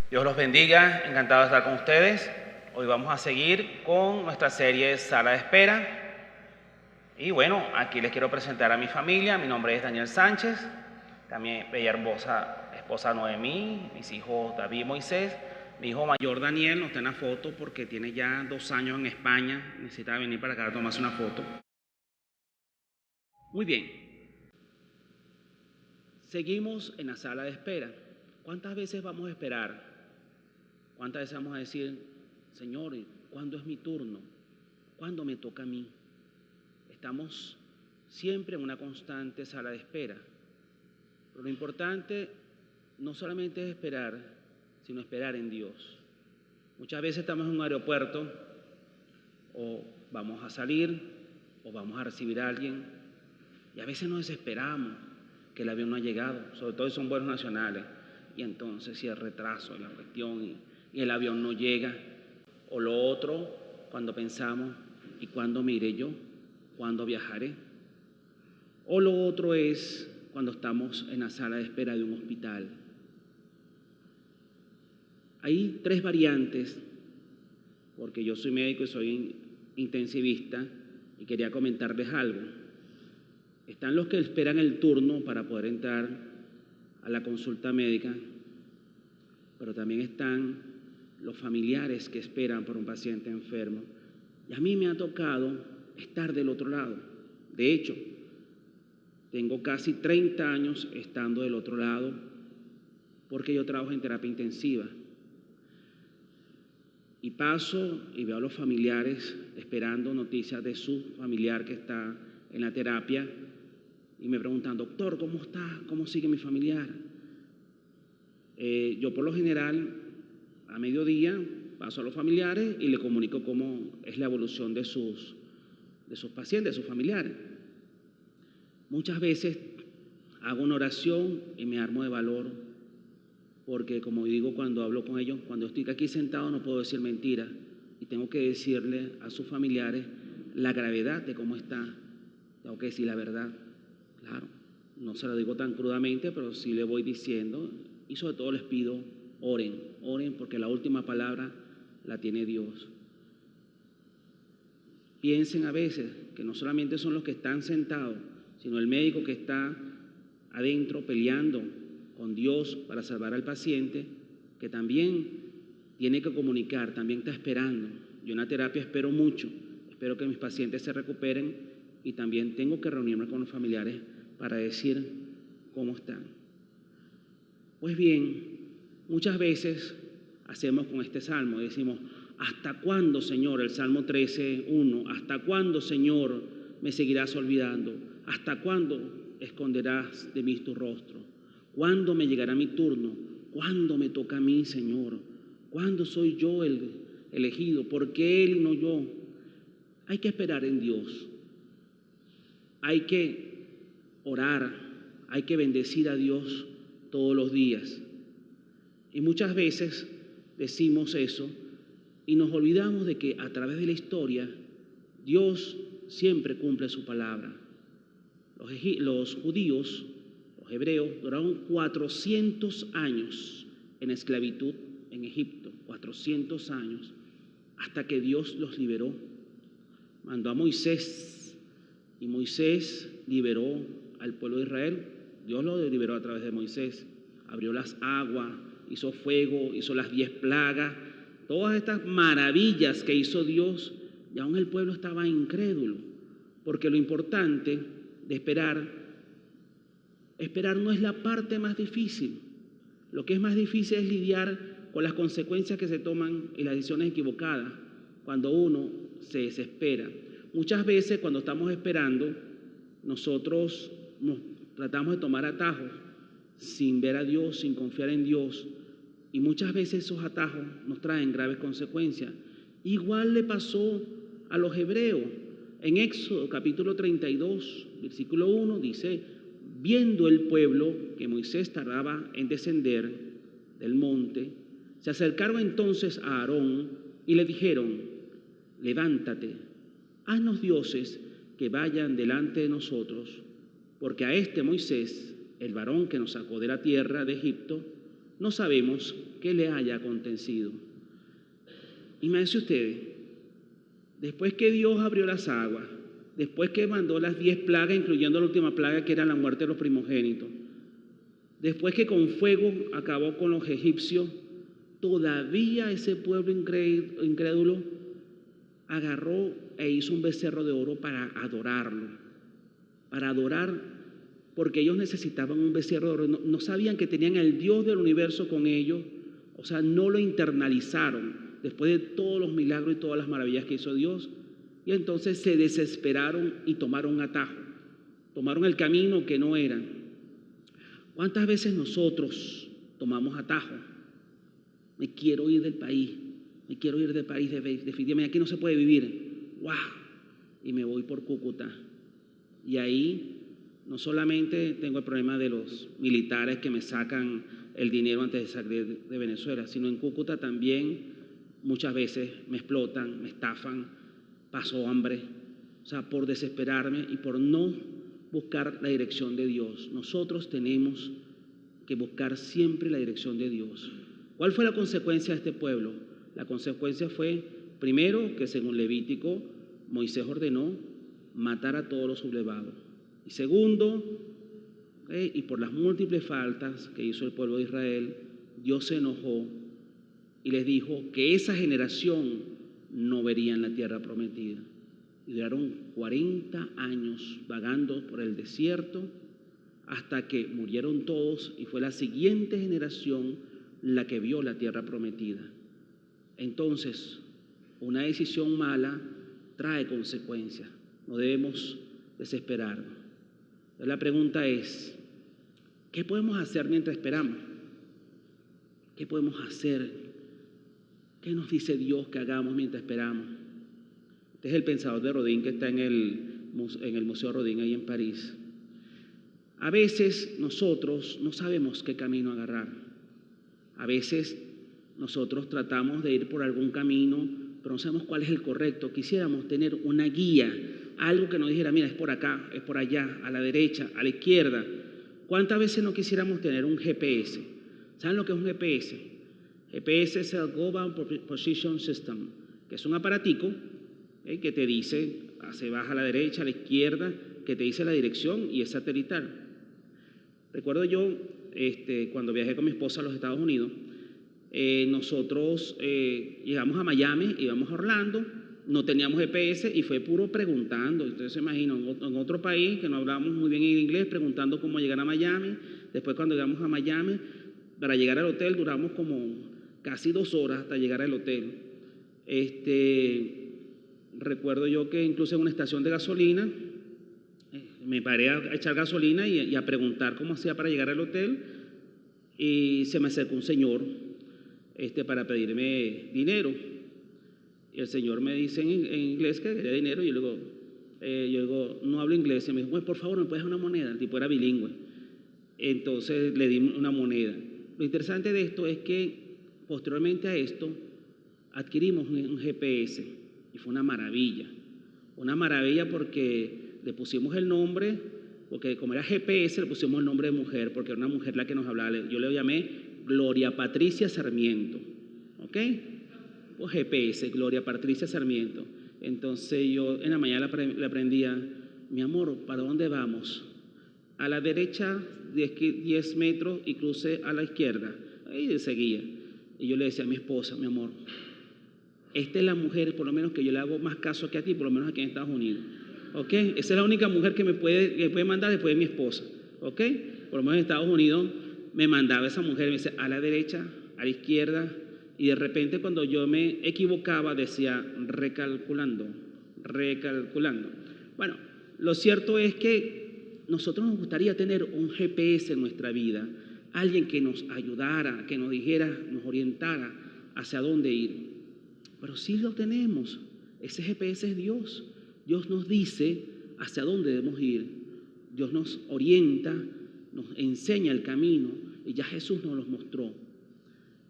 Dios los bendiga, encantado de estar con ustedes. Hoy vamos a seguir con nuestra serie Sala de Espera. Y bueno, aquí les quiero presentar a mi familia. Mi nombre es Daniel Sánchez, también bella hermosa esposa Noemí, mis hijos David y Moisés. Mi hijo mayor Daniel no está en la foto porque tiene ya 2 años en España, necesita venir para acá a tomarse una foto. Muy bien, seguimos en la sala de espera. ¿Cuántas veces vamos a esperar? ¿Cuántas veces vamos a decir, Señor, ¿cuándo es mi turno? ¿Cuándo me toca a mí? Estamos siempre en una constante sala de espera. Pero lo importante no solamente es esperar, sino esperar en Dios. Muchas veces estamos en un aeropuerto, o vamos a salir, o vamos a recibir a alguien, y a veces nos desesperamos que el avión no ha llegado, sobre todo si son vuelos nacionales, y entonces si el retraso de la cuestión y el avión no llega. O lo otro, cuando pensamos, ¿y cuándo me iré yo? ¿Cuándo viajaré? O lo otro es cuando estamos en la sala de espera de un hospital. Hay 3 variantes, porque yo soy médico y soy intensivista, y quería comentarles algo. Están los que esperan el turno para poder entrar a la consulta médica, pero también están los familiares que esperan por un paciente enfermo. Y a mí me ha tocado estar del otro lado. De hecho, tengo casi 30 años estando del otro lado porque yo trabajo en terapia intensiva. Y paso y veo a los familiares esperando noticias de su familiar que está en la terapia y me preguntan, doctor, ¿cómo está? ¿Cómo sigue mi familiar? Yo por lo general a mediodía paso a los familiares y le comunico cómo es la evolución de sus pacientes, de sus familiares. Muchas veces hago una oración y me armo de valor, porque como digo cuando hablo con ellos, cuando estoy aquí sentado no puedo decir mentiras y tengo que decirle a sus familiares la gravedad de cómo está. Tengo que decir la verdad, claro, no se lo digo tan crudamente, pero sí le voy diciendo, y sobre todo les pido, oren porque la última palabra la tiene Dios. Piensen a veces que no solamente son los que están sentados, sino el médico que está adentro peleando con Dios para salvar al paciente, que también tiene que comunicar, también está esperando. Yo en la terapia espero mucho, espero que mis pacientes se recuperen y también tengo que reunirme con los familiares para decir cómo están. Pues bien, muchas veces hacemos con este salmo, decimos, ¿hasta cuándo, Señor? El Salmo 13:1, ¿hasta cuándo, Señor, me seguirás olvidando? ¿Hasta cuándo esconderás de mí tu rostro? ¿Cuándo me llegará mi turno? ¿Cuándo me toca a mí, Señor? ¿Cuándo soy yo el elegido? ¿Por qué Él y no yo? Hay que esperar en Dios. Hay que orar, hay que bendecir a Dios todos los días. Y muchas veces decimos eso y nos olvidamos de que a través de la historia Dios siempre cumple su palabra. Los judíos, los hebreos, duraron 400 años en esclavitud en Egipto, 400 años, hasta que Dios los liberó. Mandó a Moisés y Moisés liberó al pueblo de Israel. Dios lo liberó a través de Moisés. Abrió las aguas, hizo fuego, hizo las 10 plagas, todas estas maravillas que hizo Dios, y aún el pueblo estaba incrédulo, porque lo importante de esperar no es la parte más difícil. Lo que es más difícil es lidiar con las consecuencias que se toman y las decisiones equivocadas cuando uno se desespera. Muchas veces cuando estamos esperando, nosotros nos tratamos de tomar atajos sin ver a Dios, sin confiar en Dios, y muchas veces esos atajos nos traen graves consecuencias. Igual le pasó a los hebreos. En Éxodo capítulo 32, versículo 1 dice, viendo el pueblo que Moisés tardaba en descender del monte, se acercaron entonces a Aarón y le dijeron, levántate, haznos dioses que vayan delante de nosotros, porque a este Moisés, el varón que nos sacó de la tierra de Egipto, no sabemos que le haya acontecido. Imagínense ustedes, después que Dios abrió las aguas, después que mandó las 10 plagas, incluyendo la última plaga que era la muerte de los primogénitos, después que con fuego acabó con los egipcios, todavía ese pueblo incrédulo agarró e hizo un becerro de oro para adorarlo, porque ellos necesitaban un becerro de oro. No sabían que tenían el Dios del universo con ellos, o sea, no lo internalizaron después de todos los milagros y todas las maravillas que hizo Dios. Y entonces se desesperaron y tomaron un atajo, tomaron el camino que no era. ¿Cuántas veces nosotros tomamos atajo? Me quiero ir del país, definitivamente aquí no se puede vivir. ¡Wow! Y me voy por Cúcuta. Y ahí no solamente tengo el problema de los militares que me sacan el dinero antes de salir de Venezuela, sino en Cúcuta también muchas veces me explotan, me estafan, paso hambre. O sea, por desesperarme y por no buscar la dirección de Dios. Nosotros tenemos que buscar siempre la dirección de Dios. ¿Cuál fue la consecuencia de este pueblo? La consecuencia fue, primero, que según Levítico, Moisés ordenó matar a todos los sublevados. Y segundo, y por las múltiples faltas que hizo el pueblo de Israel, Dios se enojó y les dijo que esa generación no vería en la tierra prometida. Y duraron 40 años vagando por el desierto hasta que murieron todos y fue la siguiente generación la que vio la tierra prometida. Entonces, una decisión mala trae consecuencias. No debemos desesperarnos. La pregunta es, ¿qué podemos hacer mientras esperamos? ¿Qué podemos hacer? ¿Qué nos dice Dios que hagamos mientras esperamos? Este es el pensador de Rodin que está en el Museo Rodin ahí en París. A veces nosotros no sabemos qué camino agarrar. A veces nosotros tratamos de ir por algún camino, pero no sabemos cuál es el correcto. Quisiéramos tener una guía, algo que nos dijera, mira, es por acá, es por allá, a la derecha, a la izquierda. ¿Cuántas veces no quisiéramos tener un GPS? ¿Saben lo que es un GPS? GPS es el Global Position System, que es un aparatico que te dice, se baja a la derecha, a la izquierda, que te dice la dirección y es satelital. Recuerdo yo, cuando viajé con mi esposa a los Estados Unidos, nosotros llegamos a Miami, íbamos a Orlando, no teníamos GPS y fue puro preguntando. Ustedes se imaginan, en otro país que no hablábamos muy bien inglés, preguntando cómo llegar a Miami. Después cuando llegamos a Miami, para llegar al hotel duramos como casi 2 horas hasta llegar al hotel. Recuerdo yo que incluso en una estación de gasolina, me paré a echar gasolina y a preguntar cómo hacía para llegar al hotel y se me acercó un señor para pedirme dinero. Y el señor me dice en inglés que quería dinero y yo digo, no hablo inglés. Y me dijo, pues por favor, ¿me puedes dar una moneda? El tipo era bilingüe. Entonces le di una moneda. Lo interesante de esto es que posteriormente a esto adquirimos un GPS y fue una maravilla porque le pusimos el nombre, porque como era GPS le pusimos el nombre de mujer, porque era una mujer la que nos hablaba. Yo le llamé Gloria Patricia Sarmiento, ¿ok? Pues GPS, Gloria Patricia Sarmiento. Entonces yo en la mañana le aprendía, mi amor, ¿para dónde vamos? A la derecha 10 metros y cruce a la izquierda. Ahí seguía. Y yo le decía a mi esposa, mi amor, esta es la mujer, por lo menos que yo le hago más caso que a ti, por lo menos aquí en Estados Unidos. ¿Ok? Esa es la única mujer que me puede mandar después de mi esposa. ¿Ok? Por lo menos en Estados Unidos me mandaba esa mujer, me decía a la derecha, a la izquierda, y de repente cuando yo me equivocaba decía recalculando. Bueno, lo cierto es que nosotros nos gustaría tener un GPS en nuestra vida, alguien que nos ayudara, que nos dijera, nos orientara hacia dónde ir. Pero sí lo tenemos, ese GPS es Dios. Dios nos dice hacia dónde debemos ir. Dios nos orienta, nos enseña el camino y ya Jesús nos los mostró.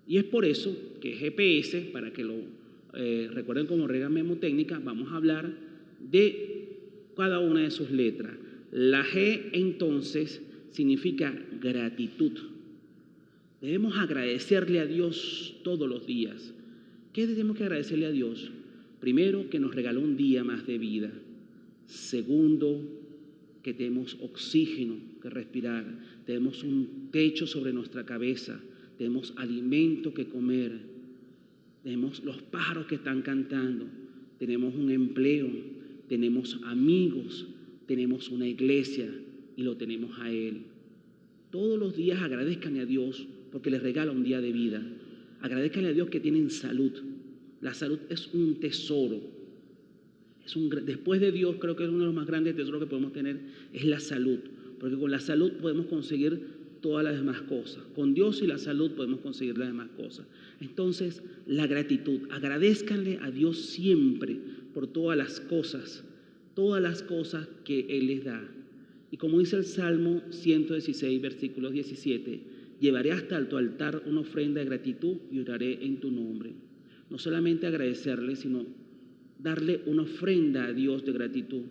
Y es por eso que GPS, para que lo recuerden como regla mnemotécnica, vamos a hablar de cada una de sus letras. La G entonces significa gratitud. Debemos agradecerle a Dios todos los días. ¿Qué tenemos que agradecerle a Dios? Primero, que nos regaló un día más de vida. Segundo, que tenemos oxígeno que respirar, tenemos un techo sobre nuestra cabeza, tenemos alimento que comer, tenemos los pájaros que están cantando, tenemos un empleo, tenemos amigos, tenemos una iglesia y lo tenemos a Él. Todos los días agradezcanle a Dios porque les regala un día de vida. Agradezcanle a Dios que tienen salud. La salud es un tesoro. Después de Dios, creo que es uno de los más grandes tesoros que podemos tener, es la salud. Porque con la salud podemos conseguir todas las demás cosas. Con Dios y la salud podemos conseguir las demás cosas. Entonces, la gratitud. Agradezcanle a Dios siempre por todas las cosas que Él les da. Y como dice el Salmo 116, versículos 17, llevaré hasta tu altar una ofrenda de gratitud y oraré en tu nombre. No solamente agradecerle, sino darle una ofrenda a Dios de gratitud.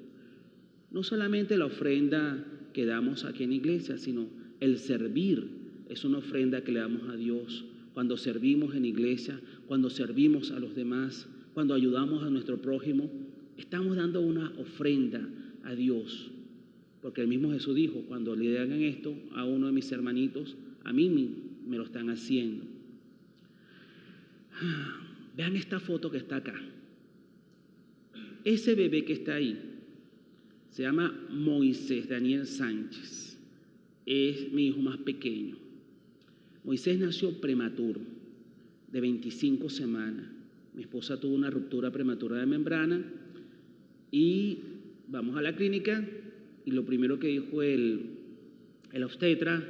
No solamente la ofrenda que damos aquí en la iglesia, sino el servir es una ofrenda que le damos a Dios. Cuando servimos en iglesia, cuando servimos a los demás, cuando ayudamos a nuestro prójimo, estamos dando una ofrenda a Dios. Porque el mismo Jesús dijo, cuando le hagan esto a uno de mis hermanitos, a mí me lo están haciendo. Vean esta foto que está acá. Ese bebé que está ahí se llama Moisés Daniel Sánchez. Es mi hijo más pequeño. Moisés nació prematuro, de 25 semanas. Mi esposa tuvo una ruptura prematura de membrana y vamos a la clínica y lo primero que dijo el obstetra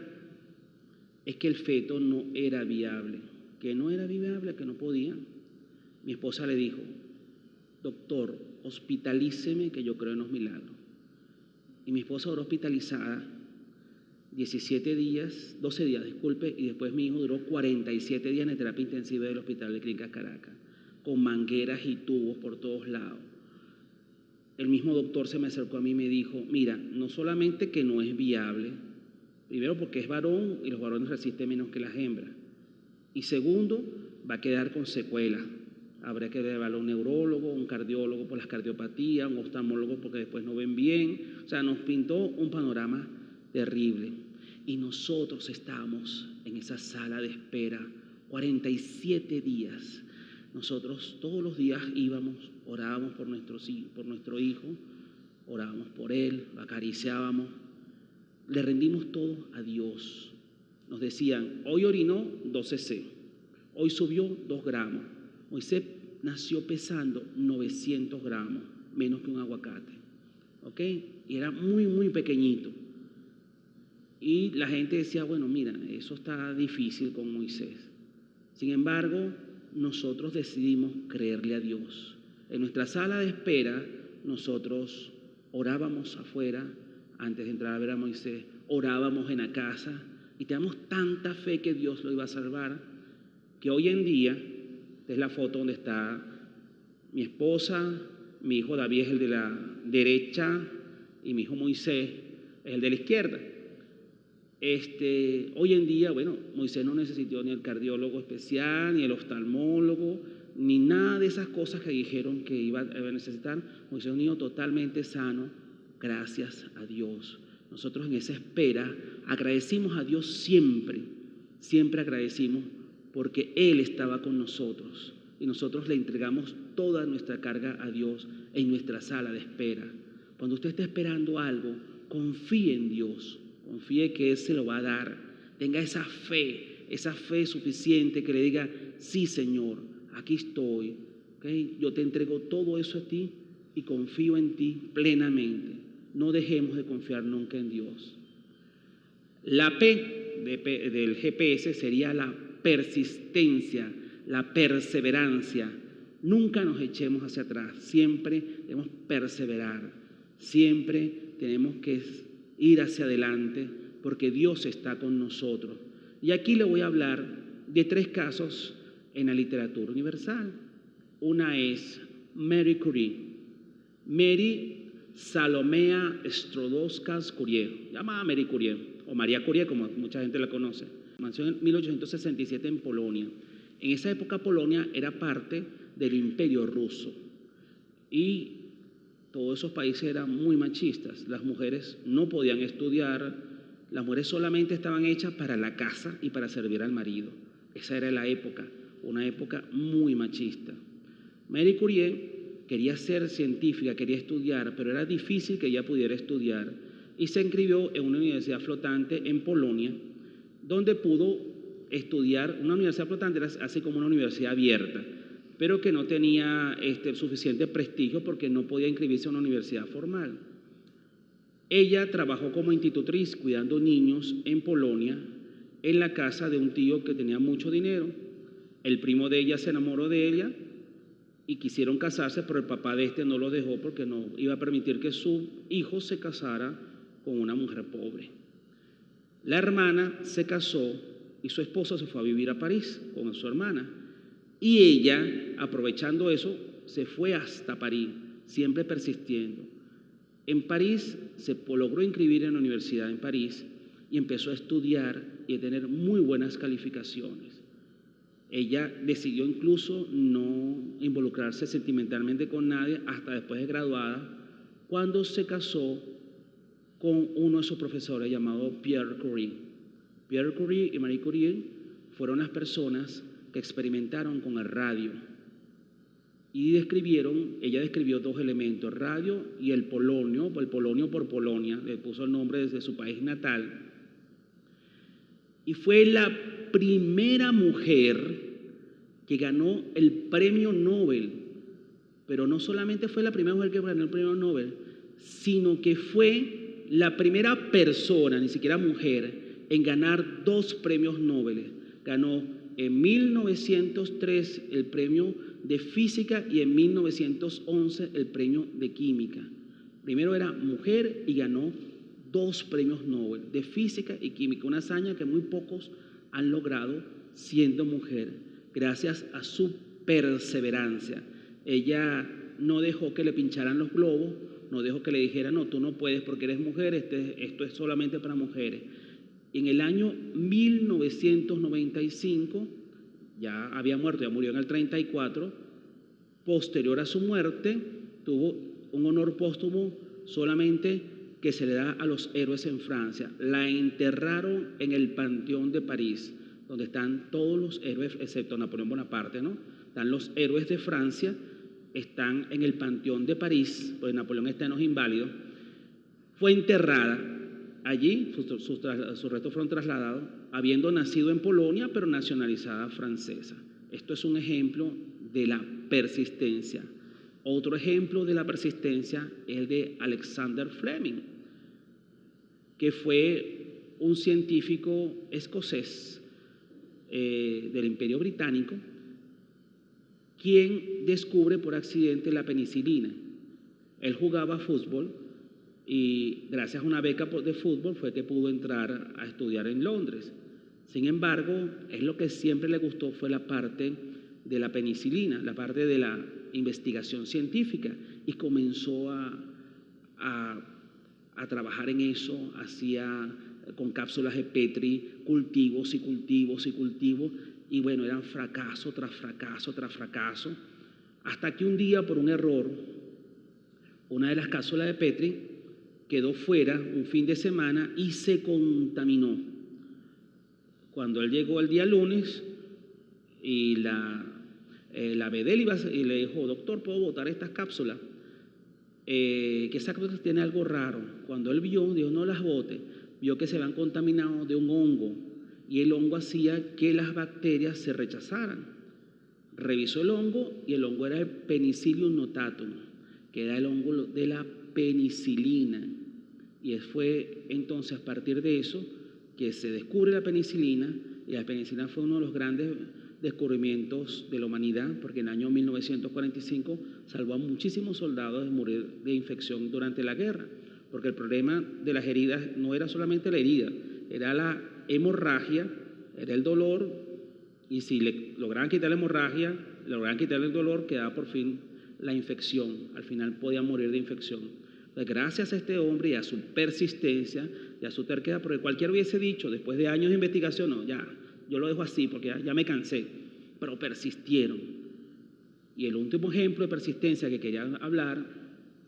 es que el feto no era viable, que no podía. Mi esposa le dijo, doctor, hospitalíceme que yo creo en los milagros. Y mi esposa duró hospitalizada 12 días, y después mi hijo duró 47 días en terapia intensiva del Hospital de Clínicas Caracas, con mangueras y tubos por todos lados. El mismo doctor se me acercó a mí y me dijo, mira, no solamente que no es viable, primero porque es varón y los varones resisten menos que las hembras, y segundo, va a quedar con secuelas. Habría que llevarlo a un neurólogo, un cardiólogo por las cardiopatías, un oftalmólogo porque después no ven bien. O sea, nos pintó un panorama terrible. Y nosotros estábamos en esa sala de espera 47 días. Nosotros todos los días íbamos, orábamos por nuestro hijo, orábamos por él, lo acariciábamos, le rendimos todo a Dios. Nos decían, hoy orinó 12 cc, hoy subió 2 gramos. Moisés nació pesando 900 gramos, menos que un aguacate, ¿ok? Y era muy, muy pequeñito. Y la gente decía, bueno, mira, eso está difícil con Moisés. Sin embargo, nosotros decidimos creerle a Dios. En nuestra sala de espera, nosotros orábamos afuera, antes de entrar a ver a Moisés, orábamos en la casa, y teníamos tanta fe que Dios lo iba a salvar, que hoy en día, esta es la foto donde está mi esposa, mi hijo David es el de la derecha y mi hijo Moisés es el de la izquierda. Hoy en día, bueno, Moisés no necesitó ni el cardiólogo especial, ni el oftalmólogo, ni nada de esas cosas que dijeron que iba a necesitar. Moisés es un niño totalmente sano, gracias a Dios. Nosotros en esa espera agradecimos a Dios siempre, siempre agradecimos porque Él estaba con nosotros y nosotros le entregamos toda nuestra carga a Dios en nuestra sala de espera. Cuando usted esté esperando algo, confíe en Dios, confíe que Él se lo va a dar. Tenga esa fe suficiente que le diga, sí Señor, aquí estoy, ¿okay? Yo te entrego todo eso a ti y confío en ti plenamente. No dejemos de confiar nunca en Dios. La P del GPS sería la persistencia, la perseverancia. Nunca nos echemos hacia atrás, siempre debemos perseverar, siempre tenemos que ir hacia adelante porque Dios está con nosotros. Y aquí le voy a hablar de 3 casos en la literatura universal. Una es Marie Curie. Mary Salomea Skłodowska Curie, llamada Marie Curie o María Curie como mucha gente la conoce. nació en 1867 en Polonia. En esa época Polonia era parte del Imperio Ruso y todos esos países eran muy machistas. Las mujeres no podían estudiar, las mujeres solamente estaban hechas para la casa y para servir al marido. Esa era la época, una época muy machista. Marie Curie quería ser científica, quería estudiar, pero era difícil que ella pudiera estudiar y se inscribió en una universidad flotante en Polonia, donde pudo estudiar. Una universidad flotante era así como una universidad abierta, pero que no tenía suficiente prestigio porque no podía inscribirse a una universidad formal. Ella trabajó como institutriz cuidando niños en Polonia, en la casa de un tío que tenía mucho dinero. El primo de ella se enamoró de ella y quisieron casarse, pero el papá de no lo dejó porque no iba a permitir que su hijo se casara con una mujer pobre. La hermana se casó y su esposo se fue a vivir a París con su hermana. Y ella, aprovechando eso, se fue hasta París, siempre persistiendo. En París se logró inscribir en la universidad en París y empezó a estudiar y a tener muy buenas calificaciones. Ella decidió incluso no involucrarse sentimentalmente con nadie hasta después de graduada, cuando se casó con uno de sus profesores llamado Pierre Curie. Pierre Curie y Marie Curie fueron las personas que experimentaron con el radio y ella describió dos elementos, radio y el polonio por Polonia, le puso el nombre desde su país natal, y fue la primera mujer que ganó el premio Nobel, pero no solamente fue la primera mujer que ganó el premio Nobel, sino que fue la primera persona, ni siquiera mujer, en ganar 2 premios Nobel. Ganó en 1903 el premio de física y en 1911 el premio de química. Primero era mujer y ganó 2 premios Nobel de física y química, una hazaña que muy pocos han logrado siendo mujer, gracias a su perseverancia. Ella no dejó que le pincharan los globos, no dejó que le dijeran, no, tú no puedes porque eres mujer, esto es solamente para mujeres. En el año 1995, ya había muerto, ya murió en el 34, posterior a su muerte, tuvo un honor póstumo solamente que se le da a los héroes en Francia. La enterraron en el Panteón de París, donde están todos los héroes, excepto Napoleón Bonaparte, ¿no? Están los héroes de Francia, están en el Panteón de París, pues Napoleón está en los inválidos. Fue enterrada allí, sus restos fueron trasladados, habiendo nacido en Polonia, pero nacionalizada francesa. Esto es un ejemplo de la persistencia. Otro ejemplo de la persistencia es el de Alexander Fleming, que fue un científico escocés del Imperio Británico, quien descubre por accidente la penicilina. Él jugaba fútbol y gracias a una beca de fútbol fue que pudo entrar a estudiar en Londres. Sin embargo, es lo que siempre le gustó fue la parte de la penicilina, la parte de la investigación científica, y comenzó a trabajar en eso, hacía con cápsulas de Petri cultivos y cultivos y cultivos, y bueno, eran fracaso tras fracaso tras fracaso, hasta que un día, por un error, una de las cápsulas de Petri quedó fuera un fin de semana y se contaminó. Cuando él llegó el día lunes y la Bedel y le dijo, doctor, ¿puedo botar estas cápsulas? Que esas cápsulas tienen algo raro. Cuando él vio, dijo, no las bote, vio que se habían contaminado de un hongo y el hongo hacía que las bacterias se rechazaran. Revisó el hongo y el hongo era el Penicillium notatum, que era el hongo de la penicilina, y fue entonces a partir de eso que se descubre la penicilina, y la penicilina fue uno de los grandes descubrimientos de la humanidad, porque en el año 1945 salvó a muchísimos soldados de morir de infección durante la guerra, porque el problema de las heridas no era solamente la herida, era la hemorragia, era el dolor, y si le lograban quitar la hemorragia, lograban quitar el dolor, quedaba por fin la infección, al final podía morir de infección. Pues gracias a este hombre y a su persistencia, ya su terquedad, porque cualquiera hubiese dicho, después de años de investigación, no, ya, yo lo dejo así porque ya me cansé, pero persistieron. Y el último ejemplo de persistencia que quería hablar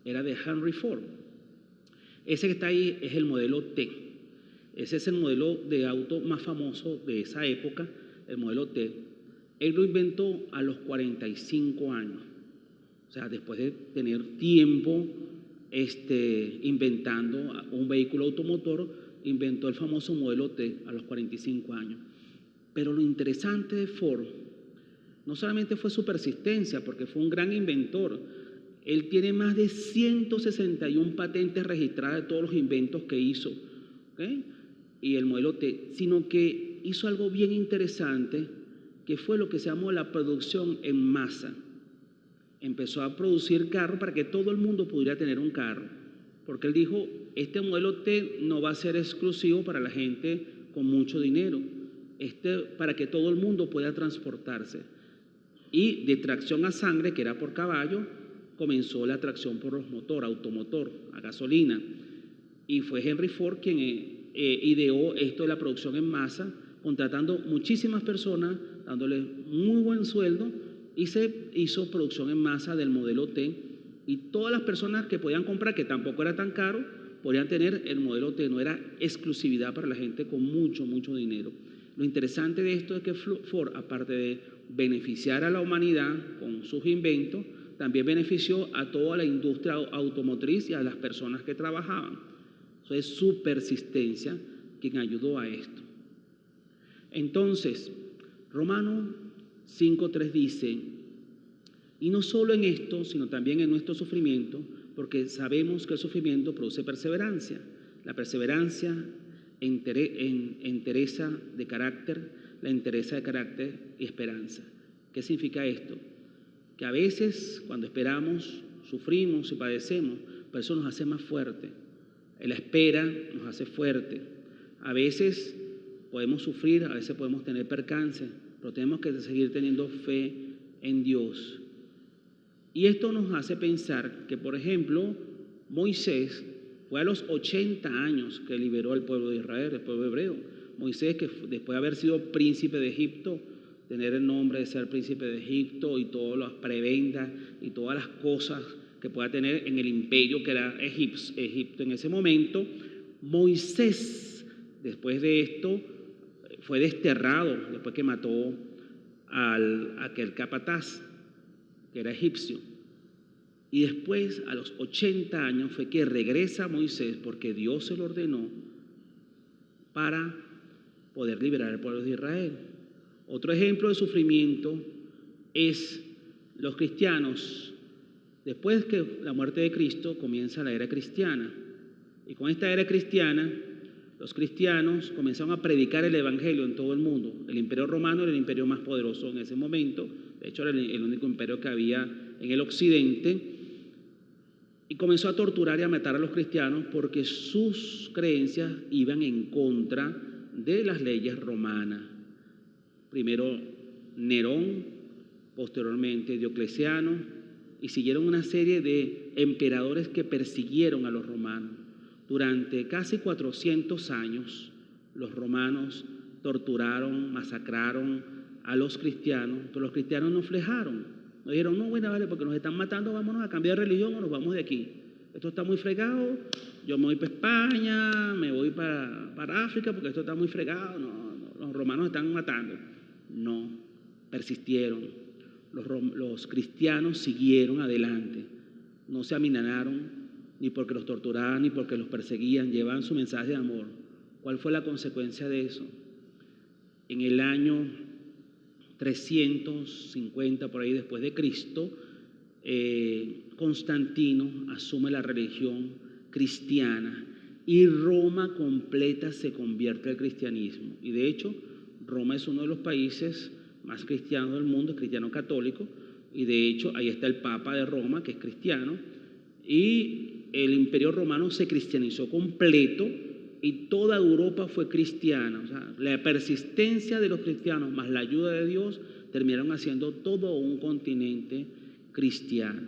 era de Henry Ford. Ese que está ahí es el modelo T. Ese es el modelo de auto más famoso de esa época, el modelo T. Él lo inventó a los 45 años. O sea, después de tener tiempo inventando un vehículo automotor, inventó el famoso modelo T a los 45 años. Pero lo interesante de Ford no solamente fue su persistencia, porque fue un gran inventor. Él tiene más de 161 patentes registradas de todos los inventos que hizo, ¿okay? Y el modelo T, sino que hizo algo bien interesante, que fue lo que se llamó la producción en masa. Empezó a producir carros para que todo el mundo pudiera tener un carro, porque él dijo, este modelo T no va a ser exclusivo para la gente con mucho dinero, para que todo el mundo pueda transportarse. Y de tracción a sangre, que era por caballo, comenzó la tracción por los motores, automotor, a gasolina. Y fue Henry Ford quien ideó esto de la producción en masa, contratando muchísimas personas, dándoles muy buen sueldo, y se hizo producción en masa del modelo T, y todas las personas que podían comprar, que tampoco era tan caro, podían tener el modelo T, no era exclusividad para la gente con mucho dinero. Lo interesante de esto es que Ford, aparte de beneficiar a la humanidad con sus inventos, también benefició a toda la industria automotriz y a las personas que trabajaban. Eso es su persistencia quien ayudó a esto. Entonces, Romanos 5:3 dice, y no solo en esto, sino también en nuestro sufrimiento, porque sabemos que el sufrimiento produce perseverancia. La perseverancia entereza de carácter, la entereza de carácter y esperanza. ¿Qué significa esto? Que a veces cuando esperamos, sufrimos y padecemos, pero eso nos hace más fuerte. La espera nos hace fuerte. A veces podemos sufrir, a veces podemos tener percances, pero tenemos que seguir teniendo fe en Dios. Y esto nos hace pensar que, por ejemplo, Moisés fue a los 80 años que liberó al pueblo de Israel, el pueblo hebreo. Moisés, que después de haber sido príncipe de Egipto, tener el nombre de ser príncipe de Egipto y todas las prebendas y todas las cosas que pueda tener en el imperio que era Egipto en ese momento, Moisés, después de esto, fue desterrado, después que mató a aquel capataz, que era egipcio. Y después, a los 80 años, fue que regresa Moisés, porque Dios se lo ordenó, para poder liberar al pueblo de Israel. Otro ejemplo de sufrimiento es los cristianos. Después que la muerte de Cristo comienza la era cristiana. Y con esta era cristiana, los cristianos comenzaron a predicar el evangelio en todo el mundo. El imperio romano era el imperio más poderoso en ese momento. De hecho, era el único imperio que había en el occidente. Y comenzó a torturar y a matar a los cristianos porque sus creencias iban en contra de las leyes romanas. Primero Nerón, posteriormente Diocleciano, y siguieron una serie de emperadores que persiguieron a los romanos. Durante casi 400 años, los romanos torturaron, masacraron a los cristianos, pero los cristianos no flejaron. No dijeron, no, bueno, vale, porque nos están matando, vámonos a cambiar de religión o nos vamos de aquí. Esto está muy fregado, yo me voy para España, me voy para África, porque esto está muy fregado, no, los romanos están matando. No, persistieron. Los cristianos siguieron adelante, no se aminoraron ni porque los torturaban ni porque los perseguían, llevaban su mensaje de amor. ¿Cuál fue la consecuencia de eso? En el año 350, por ahí después de Cristo, Constantino asume la religión cristiana y Roma completa se convierte al cristianismo. Y de hecho, Roma es uno de los países más cristianos del mundo, es cristiano católico, y de hecho ahí está el Papa de Roma, que es cristiano, y el imperio romano se cristianizó completo y toda Europa fue cristiana. O sea, la persistencia de los cristianos más la ayuda de Dios terminaron haciendo todo un continente cristiano.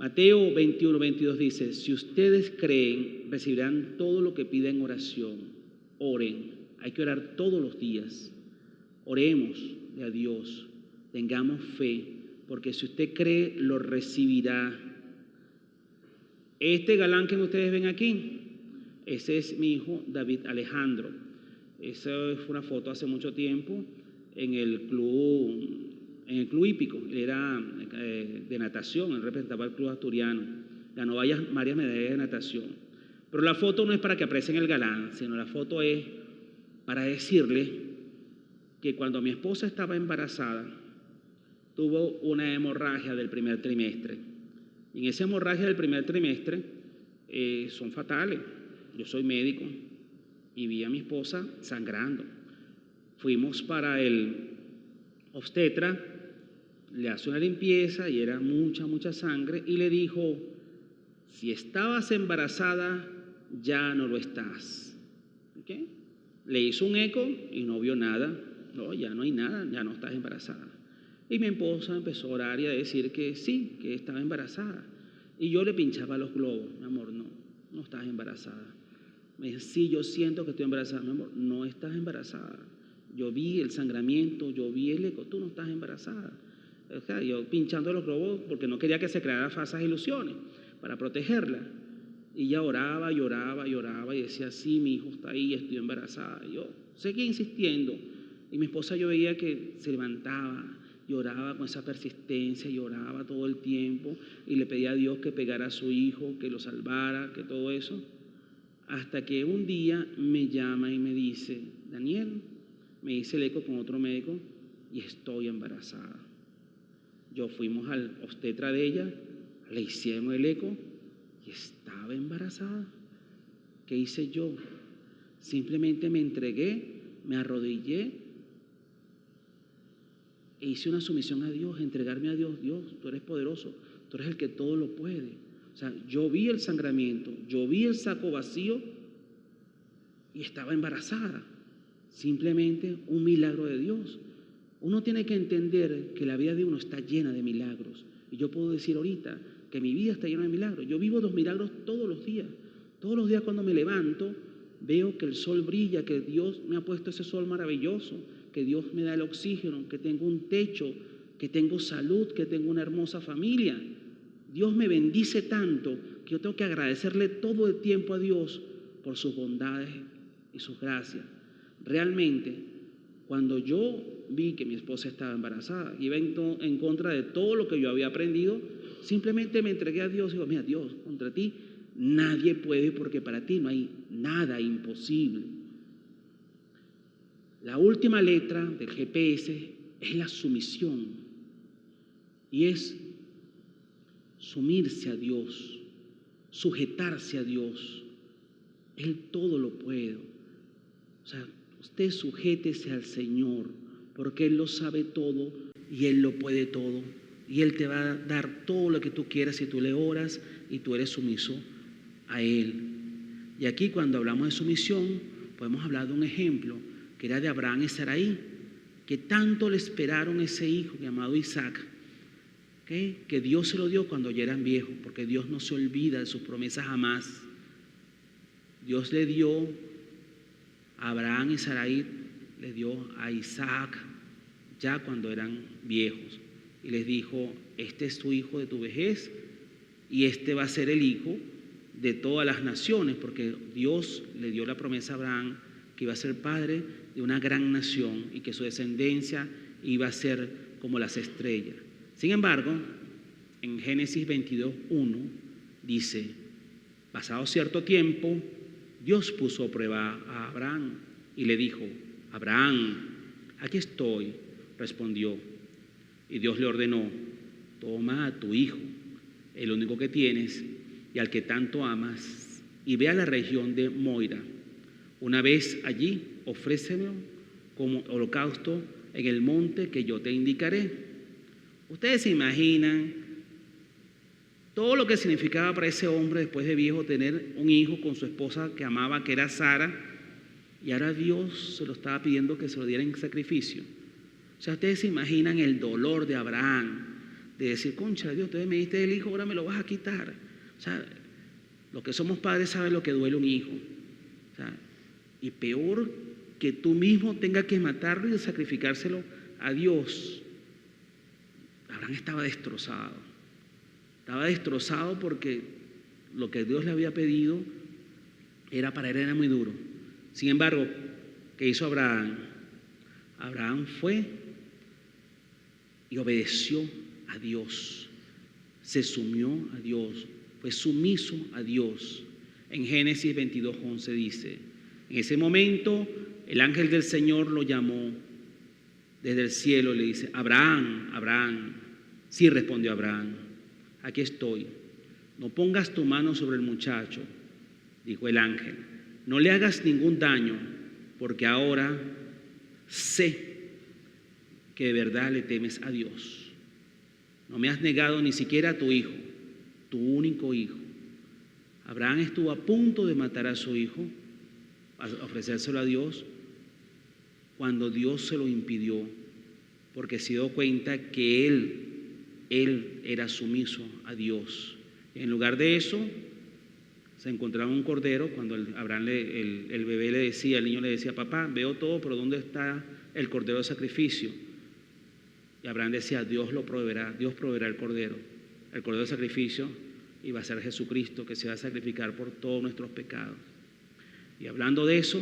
Mateo 21, 22 dice, si ustedes creen, recibirán todo lo que piden en oración. Oren, hay que orar todos los días. Oremos a Dios, tengamos fe, porque si usted cree, lo recibirá. Este galán que ustedes ven aquí, ese es mi hijo David Alejandro. Esa fue una foto hace mucho tiempo en el club hípico. Él era de natación, él representaba al club asturiano, ganó varias medallas de natación. Pero la foto no es para que aprecien el galán, sino la foto es para decirle que cuando mi esposa estaba embarazada, tuvo una hemorragia del primer trimestre. Y en esa hemorragia del primer trimestre son fatales. Yo soy médico y vi a mi esposa sangrando. Fuimos para el obstetra, le hace una limpieza y era mucha sangre y le dijo, si estabas embarazada, ya no lo estás. ¿Okay? Le hizo un eco y no vio nada. No, ya no hay nada, ya no estás embarazada. Y mi esposa empezó a orar y a decir que sí, que estaba embarazada. Y yo le pinchaba los globos, mi amor, no estás embarazada. Me dice, sí, yo siento que estoy embarazada. Mi amor, no estás embarazada. Yo vi el sangramiento, yo vi el eco, tú no estás embarazada. O sea, yo pinchando los globos porque no quería que se creara falsas ilusiones, para protegerla. Y ella oraba y decía, sí, mi hijo está ahí, estoy embarazada. Y yo seguía insistiendo. Y mi esposa yo veía que se levantaba, lloraba con esa persistencia, lloraba todo el tiempo y le pedía a Dios que pegara a su hijo, que lo salvara, que todo eso. Hasta que un día me llama y me dice, Daniel, me hice el eco con otro médico y estoy embarazada. Fuimos al obstetra de ella, le hicieron el eco y estaba embarazada. ¿Qué hice yo? Simplemente me entregué, me arrodillé e hice una sumisión a Dios, entregarme a Dios. Dios, tú eres poderoso, tú eres el que todo lo puede. O sea, yo vi el sangramiento, yo vi el saco vacío y estaba embarazada. Simplemente un milagro de Dios. Uno tiene que entender que la vida de uno está llena de milagros. Y yo puedo decir ahorita que mi vida está llena de milagros. Yo vivo 2 milagros todos los días. Todos los días cuando me levanto, veo que el sol brilla, que Dios me ha puesto ese sol maravilloso, que Dios me da el oxígeno, que tengo un techo, que tengo salud, que tengo una hermosa familia. Dios me bendice tanto que yo tengo que agradecerle todo el tiempo a Dios por sus bondades y sus gracias. Realmente, cuando yo vi que mi esposa estaba embarazada, iba en contra de todo lo que yo había aprendido, simplemente me entregué a Dios y digo, mira, Dios, contra ti nadie puede porque para ti no hay nada imposible. La última letra del GPS es la sumisión y es sumirse a Dios, sujetarse a Dios. Él todo lo puede. O sea, usted sujétese al Señor porque Él lo sabe todo y Él lo puede todo. Y Él te va a dar todo lo que tú quieras si tú le oras y tú eres sumiso a Él. Y aquí cuando hablamos de sumisión, podemos hablar de un ejemplo que era de Abraham y Sarai, que tanto le esperaron ese hijo llamado Isaac, que Dios se lo dio cuando ya eran viejos, porque Dios no se olvida de sus promesas jamás. Dios le dio a Abraham y Sarai, le dio a Isaac ya cuando eran viejos y les dijo, este es tu hijo de tu vejez y este va a ser el hijo de todas las naciones, porque Dios le dio la promesa a Abraham que iba a ser padre de una gran nación y que su descendencia iba a ser como las estrellas. Sin embargo, en Génesis 22:1 dice, pasado cierto tiempo, Dios puso a prueba a Abraham y le dijo, Abraham, aquí estoy, respondió. Y Dios le ordenó, toma a tu hijo, el único que tienes y al que tanto amas, y ve a la región de Moira. Una vez allí, ofrécelo como holocausto en el monte que yo te indicaré. Ustedes se imaginan todo lo que significaba para ese hombre después de viejo tener un hijo con su esposa que amaba, que era Sara, y ahora Dios se lo estaba pidiendo que se lo diera en sacrificio. O sea, ustedes se imaginan el dolor de Abraham de decir, concha, Dios, tú me diste el hijo, ahora me lo vas a quitar. O sea, los que somos padres saben lo que duele un hijo. O sea, y peor que tú mismo tengas que matarlo y sacrificárselo a Dios. Abraham estaba destrozado. Estaba destrozado porque lo que Dios le había pedido para él era muy duro. Sin embargo, ¿qué hizo Abraham? Abraham fue y obedeció a Dios. Se sumió a Dios. Fue sumiso a Dios. En Génesis 22:11 dice, en ese momento el ángel del Señor lo llamó desde el cielo y le dice, Abraham, Abraham. Sí, respondió Abraham, aquí estoy. No pongas tu mano sobre el muchacho, dijo el ángel. No le hagas ningún daño, porque ahora sé que de verdad le temes a Dios. No me has negado ni siquiera a tu hijo, tu único hijo. Abraham estuvo a punto de matar a su hijo, a ofrecérselo a Dios, cuando Dios se lo impidió, porque se dio cuenta que él era sumiso a Dios. En lugar de eso, se encontraba un cordero. Cuando Abraham, el bebé le decía, el niño le decía, papá, veo todo, pero ¿dónde está el cordero de sacrificio? Y Abraham decía, Dios lo proveerá, Dios proveerá el cordero de sacrificio, y va a ser Jesucristo que se va a sacrificar por todos nuestros pecados. Y hablando de eso,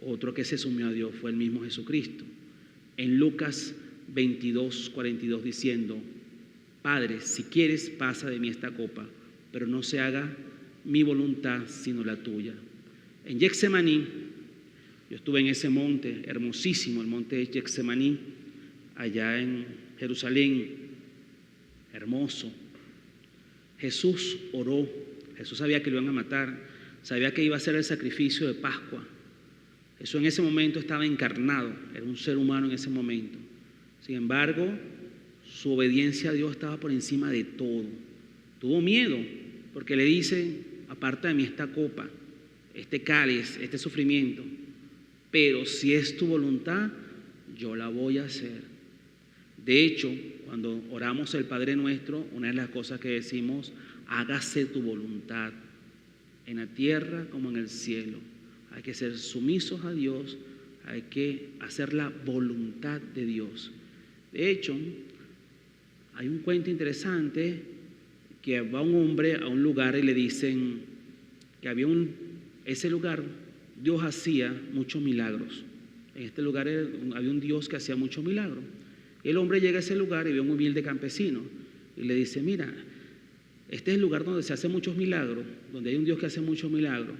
otro que se sumió a Dios fue el mismo Jesucristo. En Lucas 22:42 diciendo, Padre, si quieres pasa de mí esta copa, pero no se haga mi voluntad sino la tuya. En Getsemaní, yo estuve en ese monte hermosísimo, el monte de Getsemaní, allá en Jerusalén, hermoso. Jesús oró. Jesús sabía que lo iban a matar, sabía que iba a ser el sacrificio de Pascua. Jesús en ese momento estaba encarnado, era un ser humano en ese momento. Sin embargo, su obediencia a Dios estaba por encima de todo. Tuvo miedo, porque le dice, aparta de mí esta copa, este cáliz, este sufrimiento, pero si es tu voluntad, yo la voy a hacer. De hecho, cuando oramos el Padre Nuestro, una de las cosas que decimos, hágase tu voluntad, en la tierra como en el cielo. Hay que ser sumisos a Dios, hay que hacer la voluntad de Dios. De hecho, hay un cuento interesante que va un hombre a un lugar y le dicen que ese lugar Dios hacía muchos milagros. En este lugar había un Dios que hacía muchos milagros. El hombre llega a ese lugar y ve a un humilde campesino y le dice, mira, este es el lugar donde se hacen muchos milagros, donde hay un Dios que hace muchos milagros.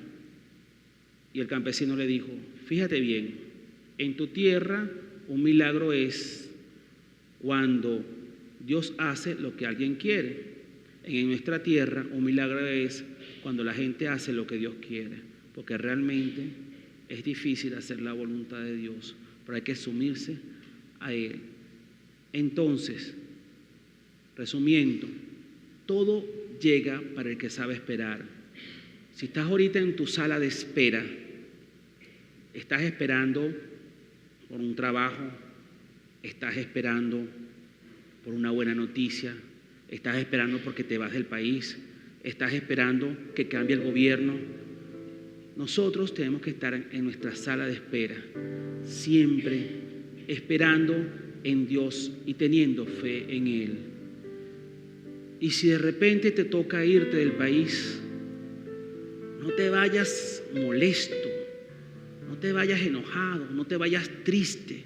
Y el campesino le dijo, fíjate bien, en tu tierra un milagro es cuando Dios hace lo que alguien quiere. En nuestra tierra un milagro es cuando la gente hace lo que Dios quiere, porque realmente es difícil hacer la voluntad de Dios, pero hay que sumirse a Él. Entonces, resumiendo, todo llega para el que sabe esperar. Si estás ahorita en tu sala de espera, estás esperando por un trabajo, estás esperando por una buena noticia, estás esperando porque te vas del país, estás esperando que cambie el gobierno. Nosotros tenemos que estar en nuestra sala de espera, siempre esperando en Dios y teniendo fe en Él. Y si de repente te toca irte del país, no te vayas molesto, no te vayas enojado, no te vayas triste.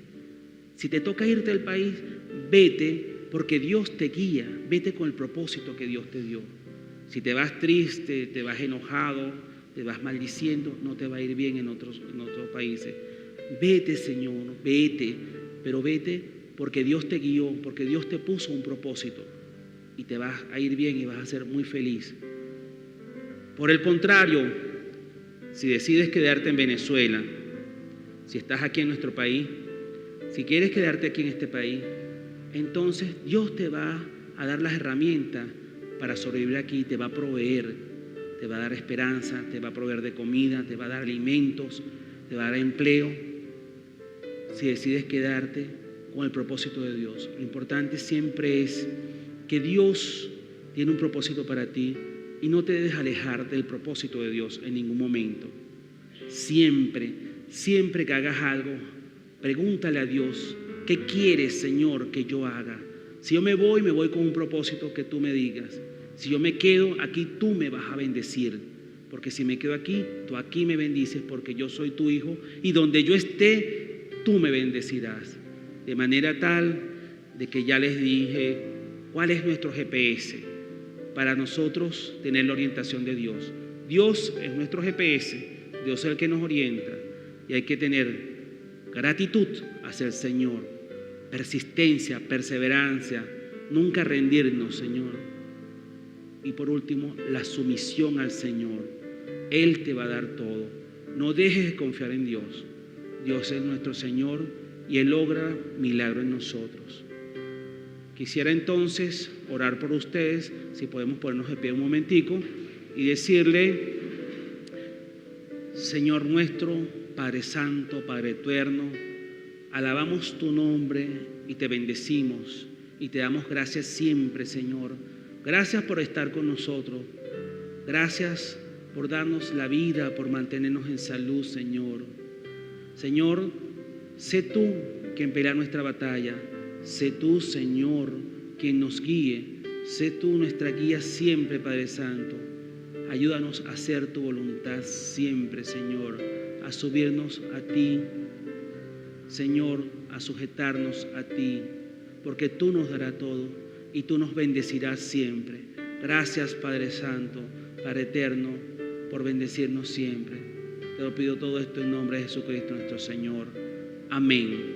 Si te toca irte del país, vete porque Dios te guía, vete con el propósito que Dios te dio. Si te vas triste, te vas enojado, te vas maldiciendo, no te va a ir bien en otros países. Vete, Señor, vete, pero vete porque Dios te guió, porque Dios te puso un propósito y te vas a ir bien y vas a ser muy feliz. Por el contrario, si decides quedarte en Venezuela, si estás aquí en nuestro país, si quieres quedarte aquí en este país, entonces Dios te va a dar las herramientas para sobrevivir aquí, te va a proveer, te va a dar esperanza, te va a proveer de comida, te va a dar alimentos, te va a dar empleo. Si decides quedarte, con el propósito de Dios. Lo importante siempre es que Dios tiene un propósito para ti y no te dejes alejar del propósito de Dios en ningún momento. Siempre que hagas algo, pregúntale a Dios, ¿qué quieres, Señor, que yo haga? Si yo me voy con un propósito que tú me digas. Si yo me quedo aquí, tú me vas a bendecir. Porque si me quedo aquí, tú aquí me bendices porque yo soy tu hijo y donde yo esté, tú me bendecirás. De manera tal de que ya les dije cuál es nuestro GPS para nosotros tener la orientación de Dios. Dios es nuestro GPS, Dios es el que nos orienta y hay que tener gratitud hacia el Señor, persistencia, perseverancia, nunca rendirnos, Señor. Y por último, la sumisión al Señor. Él te va a dar todo. No dejes de confiar en Dios. Dios es nuestro Señor y Él logra milagros en nosotros. Quisiera entonces orar por ustedes, si podemos ponernos de pie un momentico y decirle: Señor nuestro, Padre Santo, Padre Eterno, alabamos tu nombre y te bendecimos y te damos gracias siempre, Señor. Gracias por estar con nosotros. Gracias por darnos la vida, por mantenernos en salud, Señor. Señor, sé tú quien pelea nuestra batalla. Sé tú, Señor, quien nos guíe. Sé tú nuestra guía siempre, Padre Santo. Ayúdanos a hacer tu voluntad siempre, Señor. A subirnos a ti, Señor, a sujetarnos a ti. Porque tú nos darás todo y tú nos bendecirás siempre. Gracias, Padre Santo, Padre Eterno, por bendecirnos siempre. Te lo pido todo esto en nombre de Jesucristo nuestro Señor. Amén.